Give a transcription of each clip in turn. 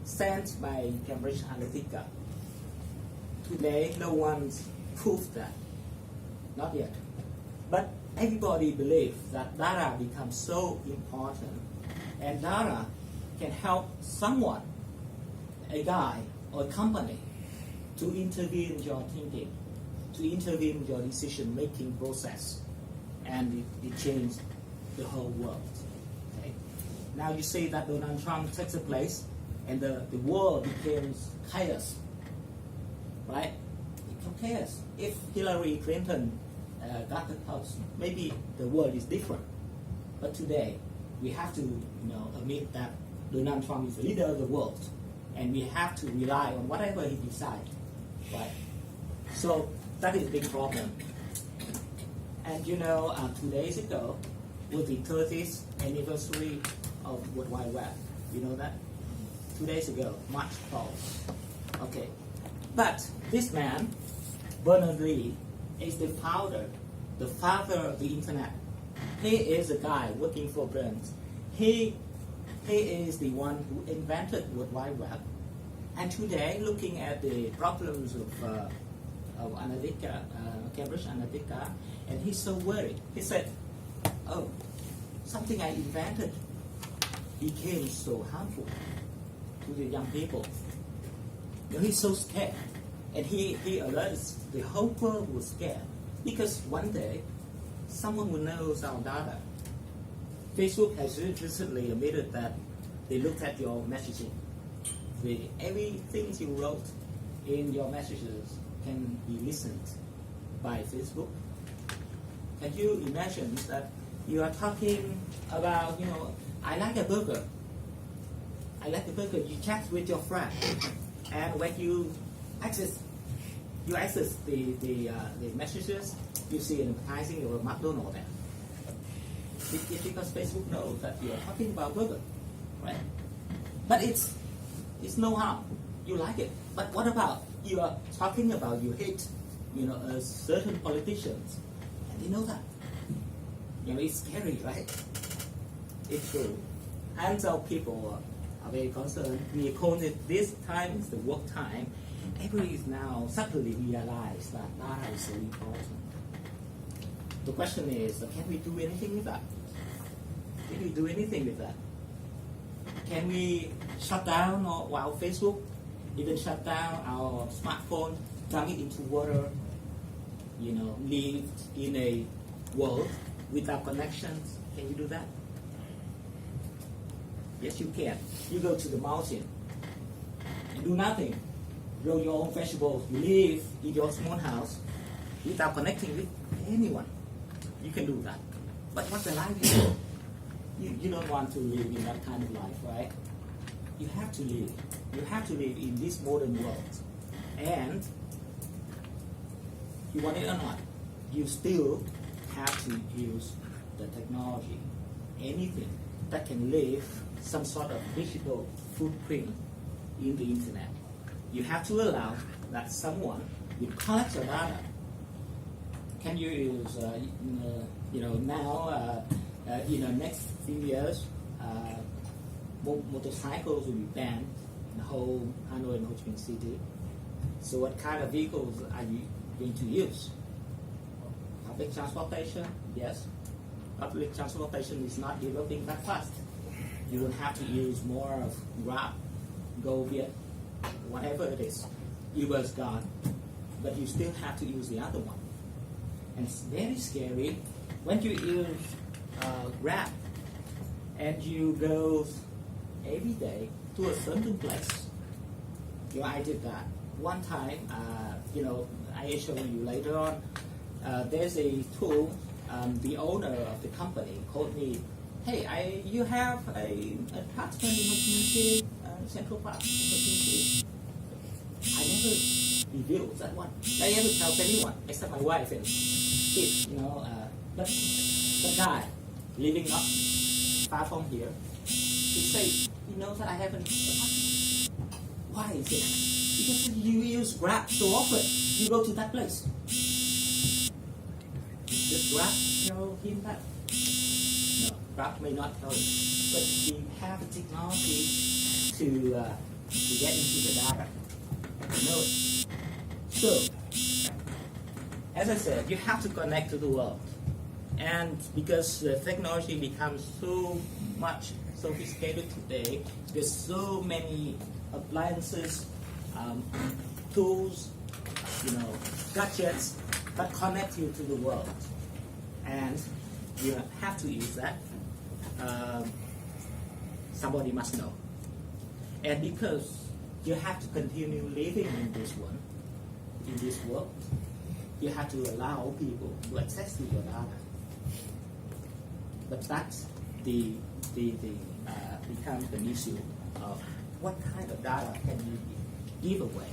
sent by Cambridge Analytica. Today, no one's proved that. Not yet. But everybody believes that data becomes so important, and data can help someone, a guy or a company, to intervene in your thinking, to intervene in your decision-making process, and it changed the whole world. Okay? Now you see that Donald Trump takes a place, and the world becomes chaos, right? It becomes chaos. If Hillary Clinton got the post, maybe the world is different. But today, we have to admit that Donald Trump is the leader of the world, and we have to rely on whatever he decides, right? So that is a big problem. And 2 days ago was the 30th anniversary of World Wide Web. You know that? 2 days ago, March 12th. Okay. But this man, Berners-Lee, is the father of the internet. He is a guy working for Burns. He is the one who invented World Wide Web. And today, looking at the problems of Analytica, Cambridge Analytica, and he's so worried. He said, "Oh, something I invented became so harmful to the young people." He's so scared, and he alerts the whole world was scared because one day someone will know our data. Facebook has recently admitted that they looked at your messaging. Everything you wrote in your messages can be listened by Facebook. Can you imagine that you are talking about, I like a burger. I like a burger. You chat with your friend, and when you access the messages, you see an advertising of McDonald's there. It's because Facebook knows that you are talking about burger, right? But it's no harm. You like it. But what about you are talking about you hate, certain politicians, and they know that. It's scary, right? It's true. And so people are very concerned. We call it this time is the work time. Everybody is now suddenly realize that data is so important. The question is, can we do anything with that? Can we do anything with that? Can we shut down our Facebook, even shut down our smartphone, dump it into water, live in a world without connections? Can you do that? Yes, you can. You go to the mountain, you do nothing, grow your own vegetables, you live in your small house without connecting with anyone. You can do that. But what's the life is? You don't want to live in that kind of life, right? You have to live. You have to live in this modern world. And you want it or not, you still have to use the technology. Anything that can leave some sort of digital footprint in the internet. You have to allow that someone will collect your data. Can you use, now, next few years, motorcycles will be banned in the whole Hanoi and Ho Chi Minh City. So what kind of vehicles are you going to use? Public transportation? Yes. Public transportation is not developing that fast. You will have to use more of Grab, GoViet, whatever it is. Uber's gone, but you still have to use the other one. And it's very scary when you use Grab and you go every day to a certain place. I did that one time. I will show you later on. There's a tool. The owner of the company called me. Hey, you have a apartment in Ho Chi Minh City, Central Park in Ho Chi Minh City. I never revealed that one. I never tell anyone except my wife and kids. But the guy living not far from here, he said, he knows that I have an apartment. Why is it? Because you use Grab so often. You go to that place. Just Grab tell him that? No, Grab may not tell him. But we have the technology to get into the data. You know it. So, as I said, you have to connect to the world. And because the technology becomes so much sophisticated today, there's so many appliances, tools, gadgets that connect you to the world. And you have to use that. Somebody must know. And because you have to continue living in this world, you have to allow people to access to your data. But that's becomes an issue of what kind of data can you give away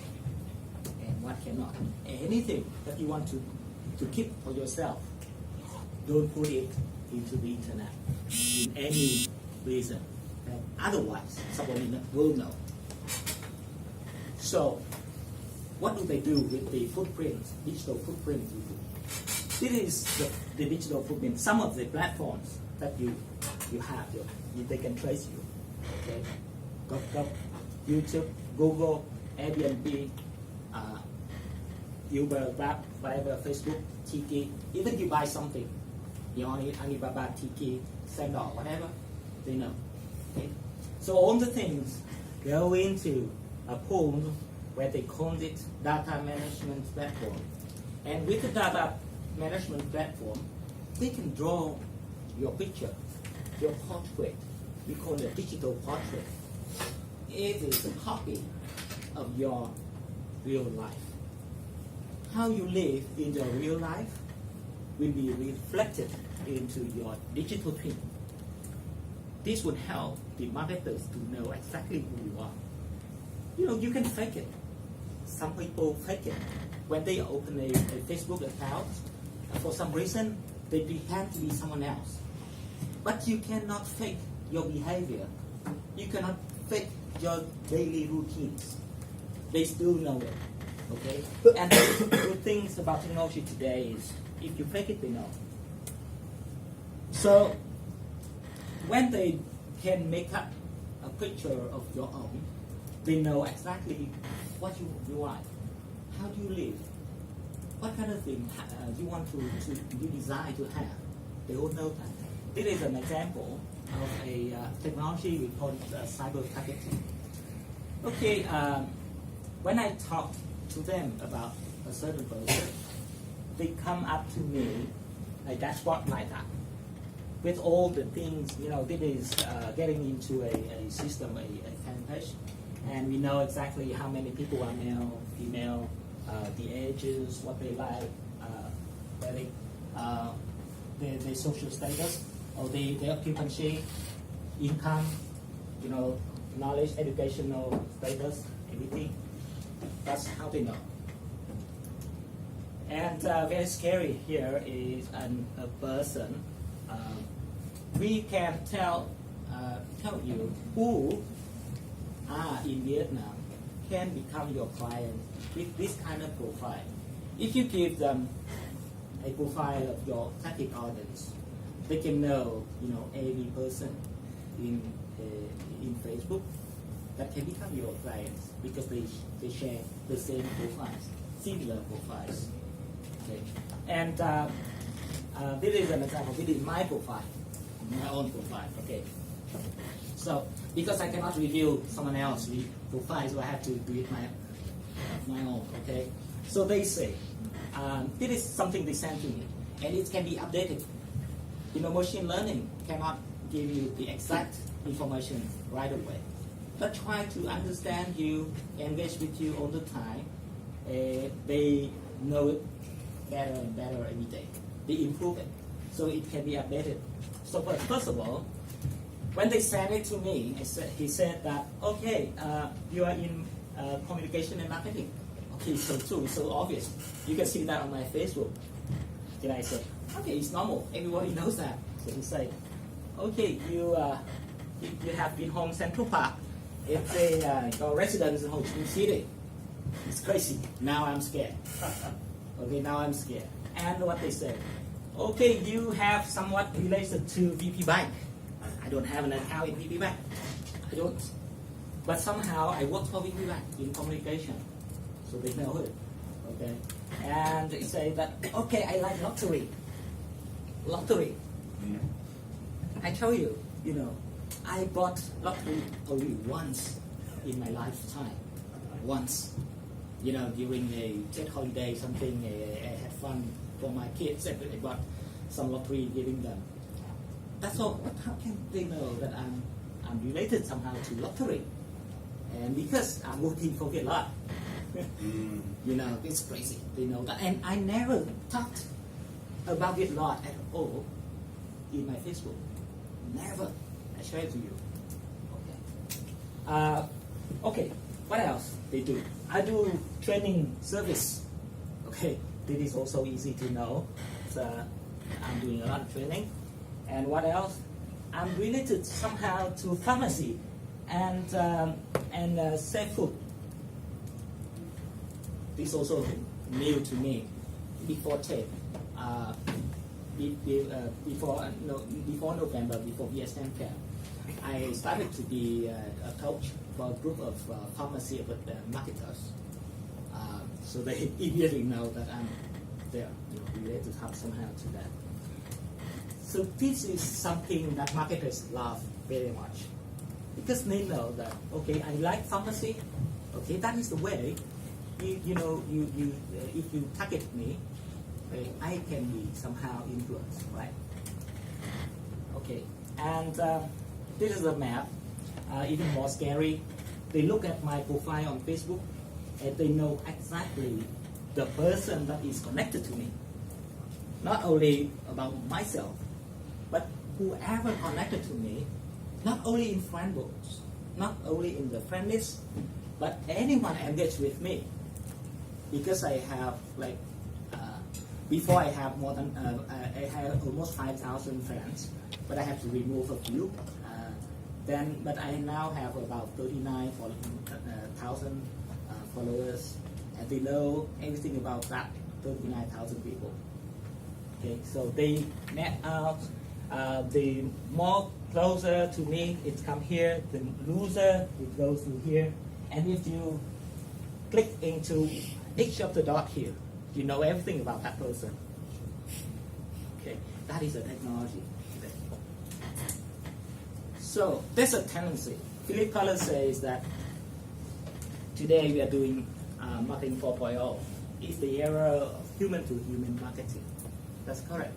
and what cannot. Anything that you want to keep for yourself, don't put it into the internet in any reason. And otherwise, somebody will know. So, what do they do with the footprint, digital footprint you do? This is the digital footprint. Some of the platforms that you have, they can trace you. Okay, go YouTube, Google, Airbnb, Uber, Grab, whatever, Facebook, Tiki. Even you buy something, Alibaba, Tiki, Sendor, whatever, they know. Okay, so all the things go into a pool where they call it data management platform. And with the data management platform, they can draw your picture, your portrait. We call it a digital portrait. It is a copy of your real life. How you live in your real life will be reflected into your digital twin. This would help the marketers to know exactly who you are. You can fake it. Some people fake it. When they open a Facebook account, for some reason, they pretend to be someone else. But you cannot fake your behavior. You cannot fake your daily routines. They still know it. Okay? And the good things about technology today is, if you fake it, they know. So, when they can make up a picture of your own, they know exactly what you like. How do you live? What kind of thing you desire to have? They all know that. This is an example of a technology we call cyber targeting. Okay, when I talk to them about a certain person, they come up to me a dashboard like that, with all the things, this is getting into a system, a fan page, and we know exactly how many people are male, female, the ages, what they like, their social status, or their occupancy, income, knowledge, educational status, everything. That's how they know. And very scary here is a person. We can tell you who are in Vietnam can become your client with this kind of profile. If you give them a profile of your target audience, they can know, every person in Facebook that can become your clients because they share the same profiles, similar profiles. Okay, and this is an example. This is my profile, my own profile. Okay, so because I cannot review someone else's profile, so I have to do it my own. Okay, so they say this is something they send to me, and it can be updated. Machine learning cannot give you the exact information right away, but try to understand you, engage with you all the time. They know it better and better every day. They improve it, so it can be updated. So first of all, when they sent it to me, he said that, okay, you are in communication and marketing. Okay, so true, so obvious. You can see that on my Facebook. Then I said, okay, it's normal. Everybody knows that. So he said, okay, you have been home Central Park. It's your residence in Ho Chi Minh City. It's crazy. Now I'm scared. Okay, now I'm scared. And what they said, okay, you have somewhat related to VP Bank. I don't have an account in VP Bank. I don't. But somehow I work for Vinh in communication, so they know it. Okay, and they say that okay, I like lottery. Lottery. I tell you, you know, I bought lottery only once in my lifetime. Once, you know, during a jet holiday, something I had fun for my kids, and I bought some lottery, giving them. That's all. But how can they know that I'm related somehow to lottery? And because I'm working for a lot, you know, it's crazy. They know that, and I never talked about it a lot at all in my Facebook. Never. I share it to you. Okay. Okay. What else they do? I do training service. Okay. This is also easy to know. So I'm doing a lot of training. And what else? I'm related somehow to pharmacy and safe food. This also new to me. Before tech, before November, before Vietnam camp, I started to be a coach for a group of pharmacy marketers. So they immediately know that I'm there, related somehow to that. So this is something that marketers love very much, because they know that okay, I like pharmacy. Okay, that is the way. If you target me, I can be somehow influenced, right? Okay, and this is a map. Even more scary. They look at my profile on Facebook, and they know exactly the person that is connected to me. Not only about myself, but whoever connected to me, not only in friend books, not only in the friend list, but anyone engaged with me. Because I have before I have more than I have almost 5,000 friends, but I have to remove a few. But I now have about 39,000 followers, and they know everything about that 39,000 people. Okay, so they net out. The more closer to me, it come here. The loser, it goes to here. And if you click into each of the dot here, you know everything about that person. Okay, that is a technology. So there's a tendency. Philip Collins says that today we are doing marketing 4.0. It's the era of human-to-human marketing. That's correct.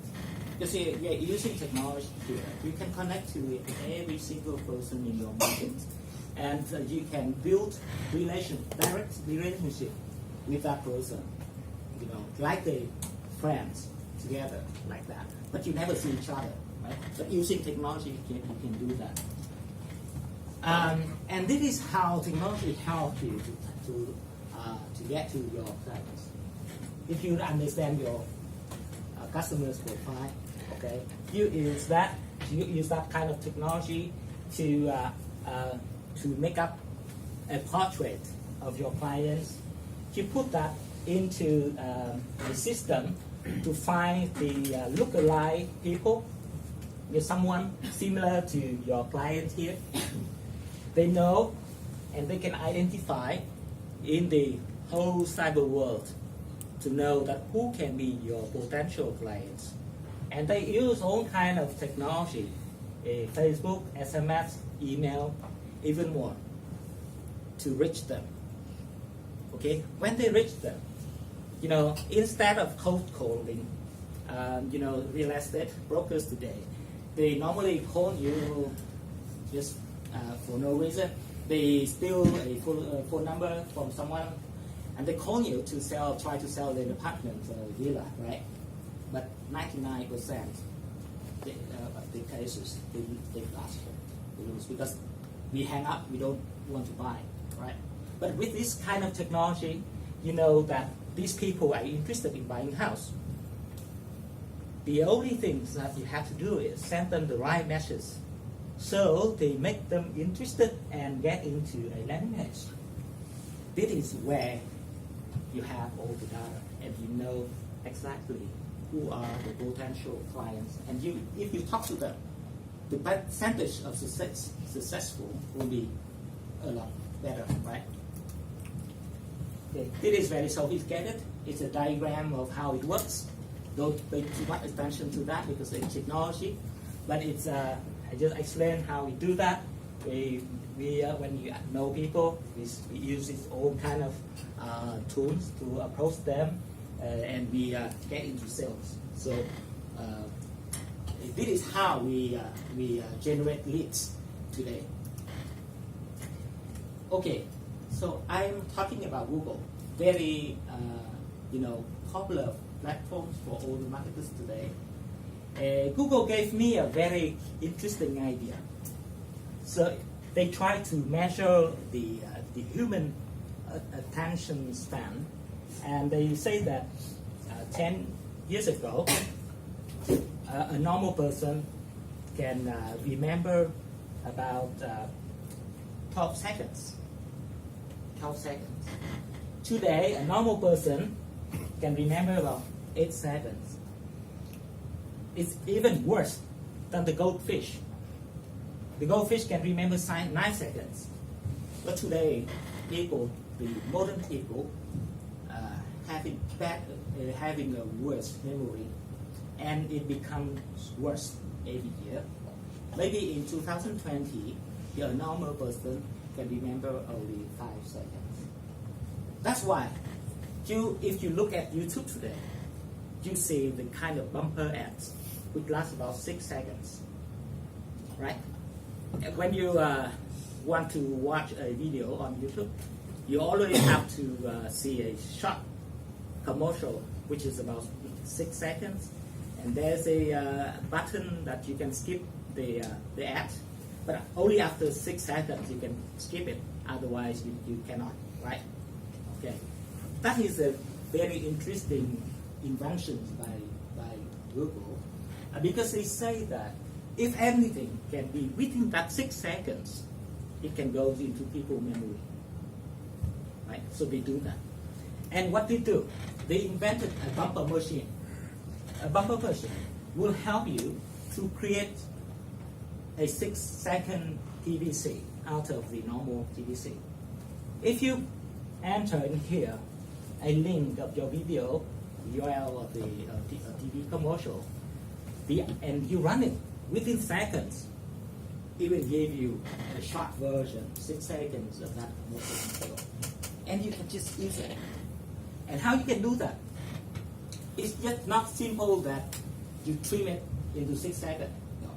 You see, we are using technology here. You can connect to every single person in your market, and you can build direct relationship with that person. Like the friends together, like that. But you never see each other, right? But using technology, you can do that. And this is how technology helps you to get to your clients. If you understand your customers' profile, okay, you use that kind of technology to make up a portrait of your clients. You put that into the system to find the lookalike people. There's someone similar to your client here. They know and they can identify in the whole cyber world to know that who can be your potential clients. And they use all kind of technology, Facebook, SMS, email, even more, to reach them. Okay, when they reach them, instead of cold calling, real estate brokers today, they normally call you just for no reason. They steal a phone number from someone, and they call you to try to sell their apartment or villa, right? But 99% of the cases, they lose because we hang up. We don't want to buy, right? But with this kind of technology, you know that these people are interested in buying a house. The only thing that you have to do is send them the right message, so they make them interested and get into a landing page. This is where you have all the data, and you know exactly who are the potential clients. And if you talk to them, the percentage of successful will be a lot better, right? Okay. It is very sophisticated. It's a diagram of how it works. Don't pay too much attention to that because it's technology. But it's I just explain how we do that. We when you know people, we use its own kind of tools to approach them, and we get into sales. So this is how we generate leads today. Okay, so I'm talking about Google, very popular platforms for all the marketers today. Google gave me a very interesting idea. So they try to measure the human attention span, and they say that 10 years ago, a normal person can remember about 12 seconds. 12 seconds. Today, a normal person can remember about 8 seconds. It's even worse than the goldfish. The goldfish can remember 9 seconds. But today, people, the modern people, having a worse memory, and it becomes worse every year. Maybe in 2020, a normal person can remember only 5 seconds. That's why, if you look at YouTube today, you see the kind of bumper ads, which last about 6 seconds, right? When you want to watch a video on YouTube, you already have to see a short commercial, which is about 6 seconds, and there's a button that you can skip the ad, but only after 6 seconds you can skip it. Otherwise, you cannot, right? Okay, that is a very interesting invention by Google, because they say that if anything can be within that 6 seconds, it can go into people's memory, right? So they do that. And what they do, they invented a bumper machine. A bumper machine will help you to create a 6-second TVC out of the normal TVC. If you enter in here a link of your video, URL of the TV commercial, and you run it within seconds, it will give you a short version, 6 seconds of that commercial, and you can just use it. And how you can do that? It's just not simple that you trim it into 6 seconds. No.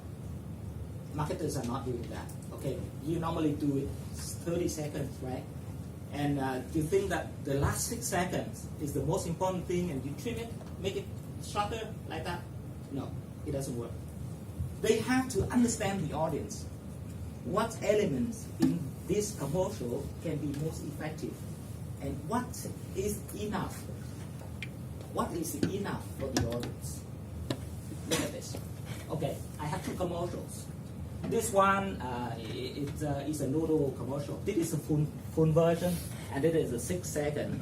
Marketers are not doing that. Okay, you normally do it 30 seconds, right? And you think that the last 6 seconds is the most important thing, and you trim it, make it shorter like that? No, it doesn't work. They have to understand the audience. What elements in this commercial can be most effective, and what is enough? What is enough for the audience? Look at this. Okay, I have 2 commercials. This one is a noodle commercial. This is a full version, and it is a 6 second,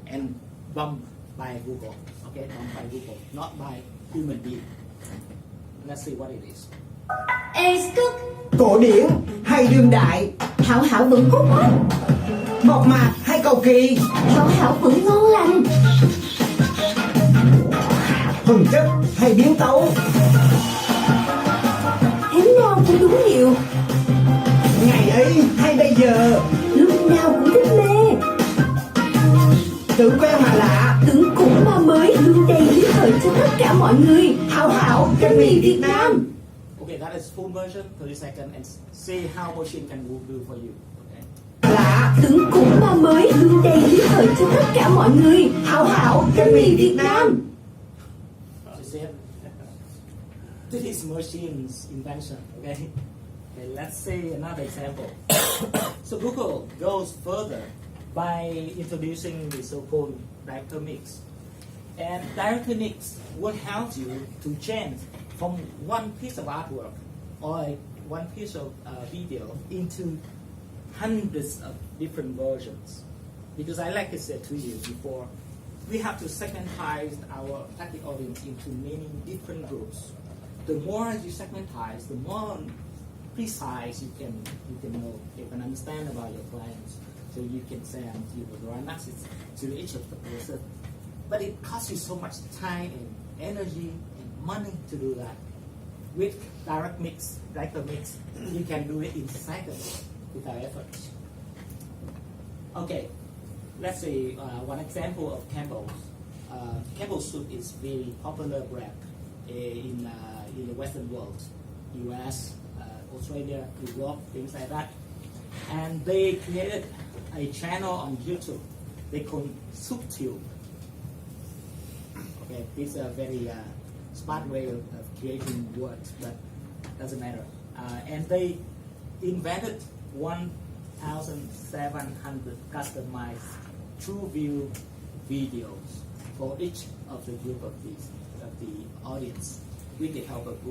and bumped by Google. Okay, bumped by Google, not by human being. Let's see what it is. Ê Cức, Cổ điển hay đương đại, Hảo Hảo vẫn cốt mắt, mộc mạc hay cầu kỳ, Hảo Hảo vẫn ngon lành, thuần chất hay biến tấu, thế nào cũng đúng điệu, ngày ấy hay bây giờ, lúc nào cũng thích mê, tưởng quen mà lạ, tưởng cũ mà mới, luôn đầy hứng khởi cho tất cả mọi người. hảo hảo bánh mì Việt Nam. Okay, that is full version, 30 seconds, and see how machine can do for you. Okay. Lạ, Tưởng cũ mà mới, luôn đầy hứng khởi cho tất cả mọi người. hảo hảo bánh mì Việt Nam. You see it? This is machine's invention. Okay. Okay, let's see another example. So Google goes further by introducing the so-called director mix. And director mix will help you to change from one piece of artwork or one piece of video into hundreds of different versions. Because I like I said to you before, we have to segmentize our target audience into many different groups. The more you segmentize, the more precise you can know, you can understand about your clients. So you can send the right message to each of the person. But it costs you so much time and energy and money to do that. With direct mix, you can do it in seconds without effort. Okay, let's say one example of Campbell's. Campbell's soup is very popular brand in the Western world, US, Australia, Europe, things like that. And they created a channel on YouTube. They call SoupTube. Okay, this is a very smart way of creating words, but doesn't matter. And they invented 1,700 customized TrueView videos for each of the group of the audience with the help of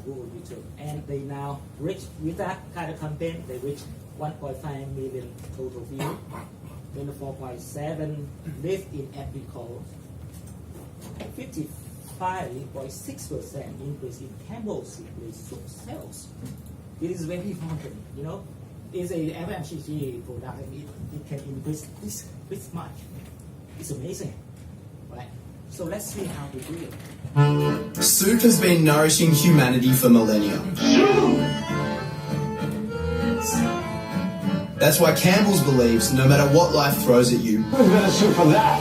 Google YouTube. And they now reach, with that kind of content, they reach 1.5 million total views, 24.7 lift in app recall, 55.6% increase in Campbell's soup sales. It is very important, you know. It's a FMCG product and it can increase this much. It's amazing, right? So let's see how we do it. Soup has been nourishing humanity for millennia. That's why Campbell's believes no matter what life throws at you, Who's gonna sue for that?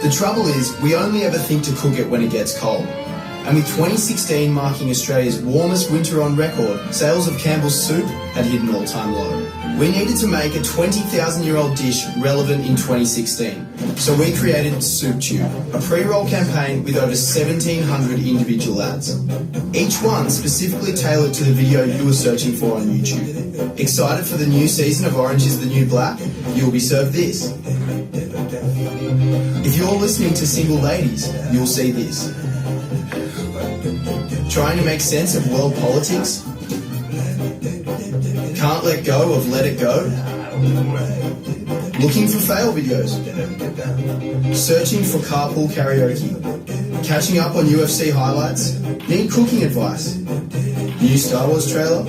the trouble is we only ever think to cook it when it gets cold. And with 2016 marking Australia's warmest winter on record, sales of Campbell's soup had hit an all-time low. We needed to make a 20,000-year-old dish relevant in 2016. So we created SoupTube, a pre-roll campaign with over 1,700 individual ads. Each one specifically tailored to the video you were searching for on YouTube. Excited for the new season of Orange is the New Black? You'll be served this. If you're listening to Single Ladies, you'll see this. Trying to make sense of world politics? Can't let go of Let It Go? Looking for fail videos? Searching for carpool karaoke? Catching up on UFC highlights? Need cooking advice? New Star Wars trailer?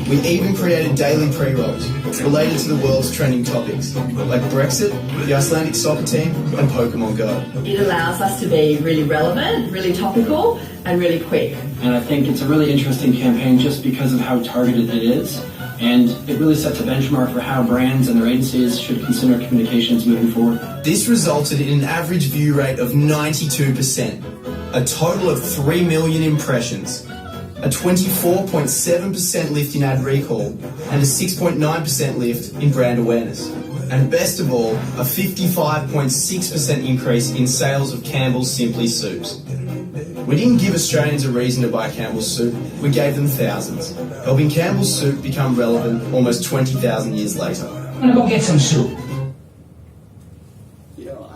We even created daily pre-rolls related to the world's trending topics, like Brexit, the Icelandic soccer team, and Pokemon Go. It allows us to be really relevant, really topical, and really quick. And I think it's a really interesting campaign just because of how targeted it is. And it really sets a benchmark for how brands and their agencies should consider communications moving forward. This resulted in an average view rate of 92%, a total of 3 million impressions, a 24.7% lift in ad recall, and a 6.9% lift in brand awareness. And best of all, a 55.6% increase in sales of Campbell's Simply Soups. We didn't give Australians a reason to buy Campbell's soup, we gave them thousands, helping Campbell's soup become relevant almost 20,000 years later. I'm gonna go get some soup. You know,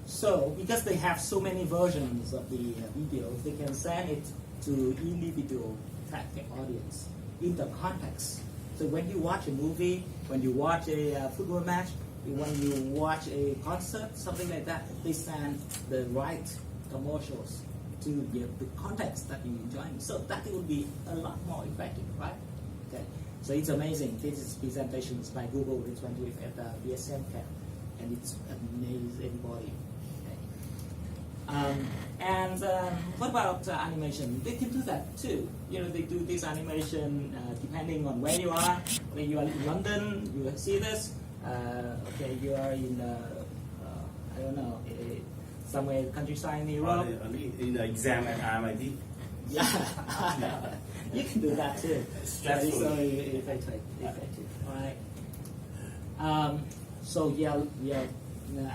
so because they have so many versions of the videos, they can send it to individual target audience in the context. So when you watch a movie, when you watch a football match, when you watch a concert, something like that, they send the right commercials to the context that you're enjoying. So that will be a lot more effective, right? Okay. So it's amazing. This is presentations by Google representative at the BSM camp, and it's amazing everybody. What about animation? They can do that too. You know, they do this animation depending on where you are. When you are in London, you see this. Okay, you are in I don't know, somewhere countryside in Europe. In the exam at RMIT. Yeah, you can do that too. Stressful. So effective. All right. So yeah,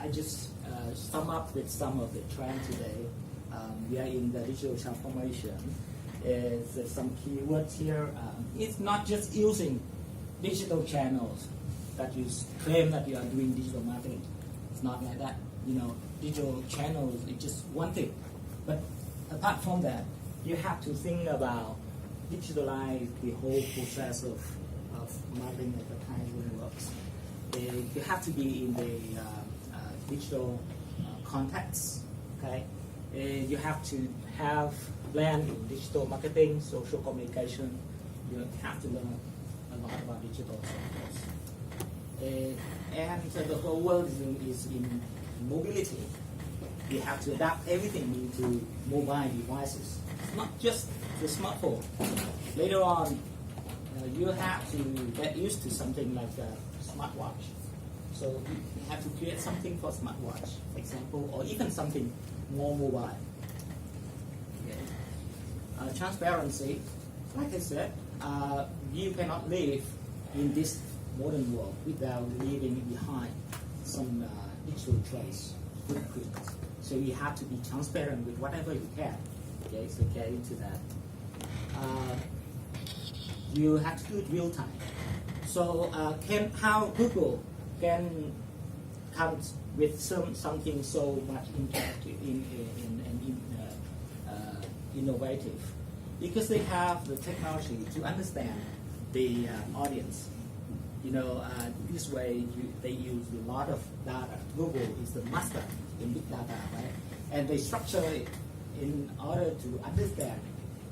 I just sum up with some of the trend today. We are in the digital transformation. Is some keywords here. It's not just using digital channels that you claim that you are doing digital marketing. It's not like that. You know, digital channels is just one thing. But apart from that, you have to think about digitalize the whole process of marketing advertising works. You have to be in the digital context, okay? You have to have blend in digital marketing, social communication. You have to learn a lot about digital software. And the whole world is in mobility. We have to adapt everything into mobile devices, not just the smartphone. Later on, you have to get used to something like a smartwatch. So you have to create something for smartwatch, for example, or even something more mobile. Okay. Transparency, like I said, you cannot live in this modern world without leaving behind some digital trace footprint. So you have to be transparent with whatever you can. Okay, so get into that. You have to do it real time. So how Google can come with something so much interactive innovative, because they have the technology to understand the audience. This way they use a lot of data. Google is the master in big data, right? And they structure it in order to understand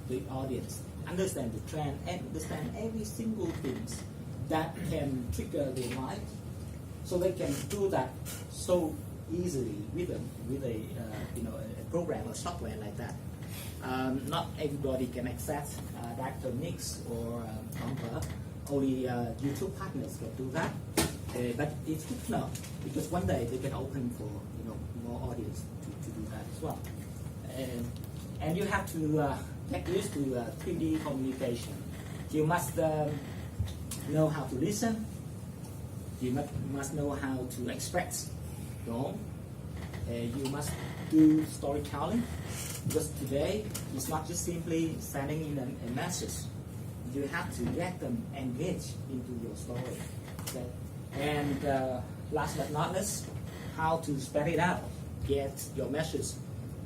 the audience, understand the trend, and understand every single thing that can trigger their mind. So they can do that so easily with a program or software like that. Not everybody can access Dr. Mix or Bumper. Only YouTube partners can do that. But it's good to know, because one day they can open for more audience to do that as well. And you have to get used to 3D communication. You must know how to listen. You must know how to express your own. You must do storytelling, because today it's not just simply sending in a message. You have to get them engaged into your story. Okay? And last but not least, how to spread it out. Get your message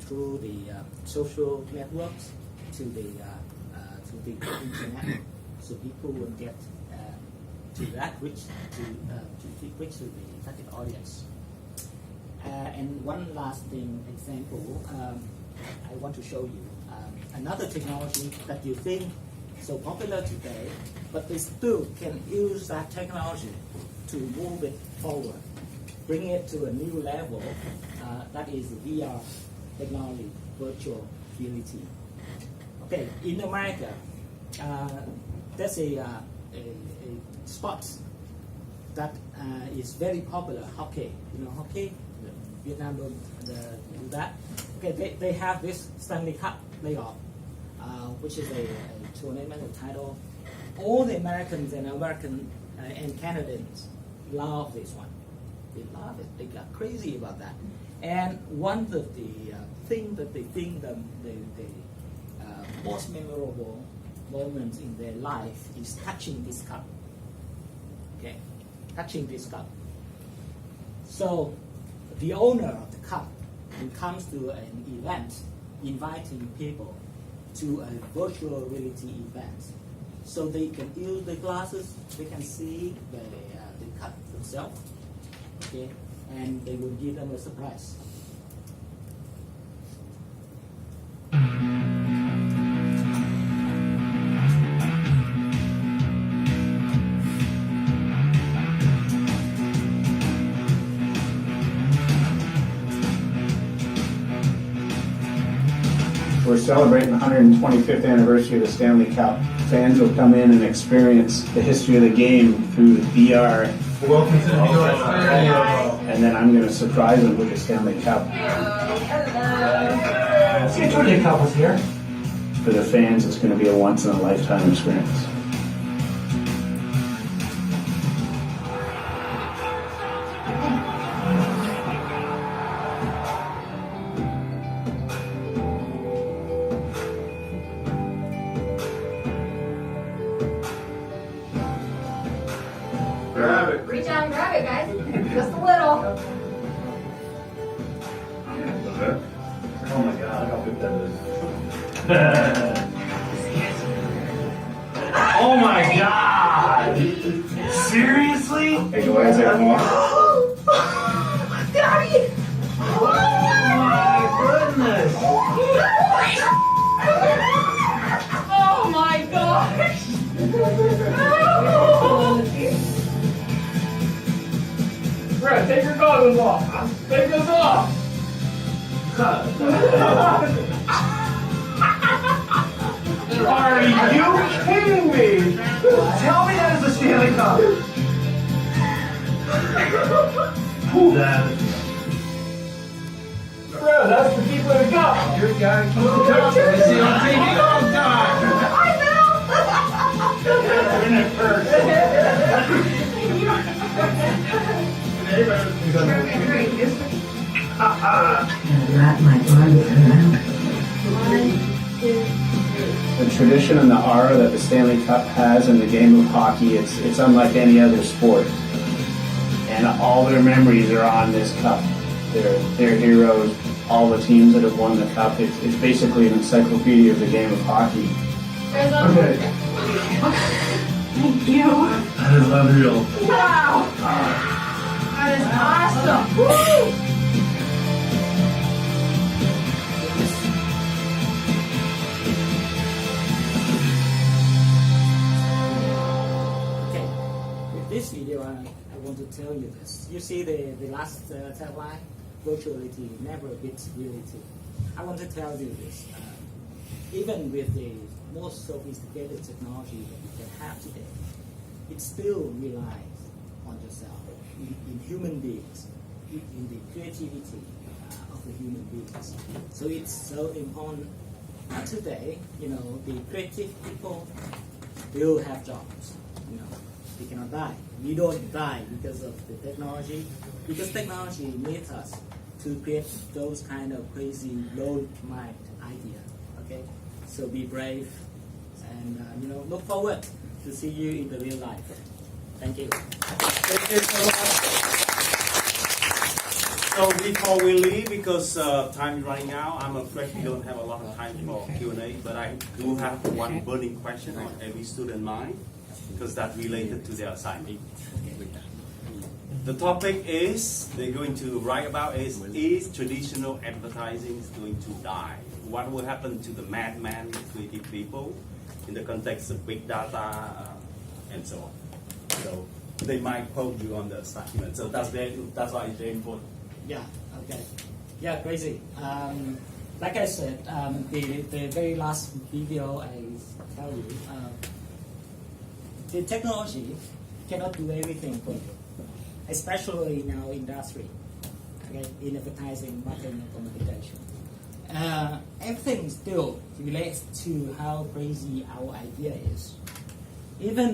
through the social networks to the internet, so people will get to that reach to the target audience. And one last example, I want to show you another technology that you think so popular today, but they still can use that technology to move it forward, bring it to a new level. That is VR technology, virtual reality. Okay, in America, there's a sport that is very popular, hockey. Hockey, Vietnam do that. Okay, they have this Stanley Cup playoff, which is a tournament, a title. All the Americans and Canadians love this one. They love it. They got crazy about that. And one of the thing that they think the most memorable moment in their life is touching this cup. Okay, touching this cup. So the owner of the cup comes to an event, inviting people to a virtual reality event, so they can use the glasses, they can see the cup themselves. Okay, and they will give them a surprise. We're celebrating the 125th anniversary of the Stanley Cup. Fans will come in and experience the history of the game through VR. Welcome to the New York Stadium. And then I'm going to surprise them with the Stanley Cup. See, I told you the cup was here. For the fans, it's going to be a once-in-a-lifetime experience. Grab it. Reach out and grab it, guys. Just a little. Oh my God, how big that is. Oh my God! Seriously? Hey, go ahead, say more. Daddy! Oh my goodness! Oh my gosh! take your goggles off. Take those off. Are you kidding me? Tell me that is a Stanley Cup. That. Bro, that's the people in the cup. You gotta keep the cup. I see on TV all the time. I know. In it first. Wrap my arms around. The tradition and the aura that the Stanley Cup has in the game of hockey, it's unlike any other sport. And all their memories are on this cup. Their heroes, all the teams that have won the cup. It's basically an encyclopedia of the game of hockey. Okay. Thank you. That is unreal. Wow. That is awesome. Woo. Okay, with this video, I want to tell you this. You see the last tagline? Virtuality never beats reality. I want to tell you this. Even with the most sophisticated technology that you can have today, it still relies on yourself, in human beings, in the creativity of the human beings. So it's so important. Today, the creative people will have jobs. They cannot die. We don't die because of the technology, because technology needs us to create those kind of crazy low mind idea. Okay, so be brave, and look forward to see you in the real life. Thank you. Thank you so much. So before we leave, because time is running out, I'm afraid we don't have a lot of time for Q&A, but I do have one burning question on every student mind, because that's related to their assignment. The topic is, they're going to write about is traditional advertising going to die? What will happen to the madman creative people in the context of big data and so on? So they might quote you on the assignment. So that's why it's very important. Yeah, okay. Yeah, crazy. Like I said, the very last video I tell you, the technology cannot do everything for you, especially in our industry, okay, in advertising, marketing, and communication. Everything still relates to how crazy our idea is. Even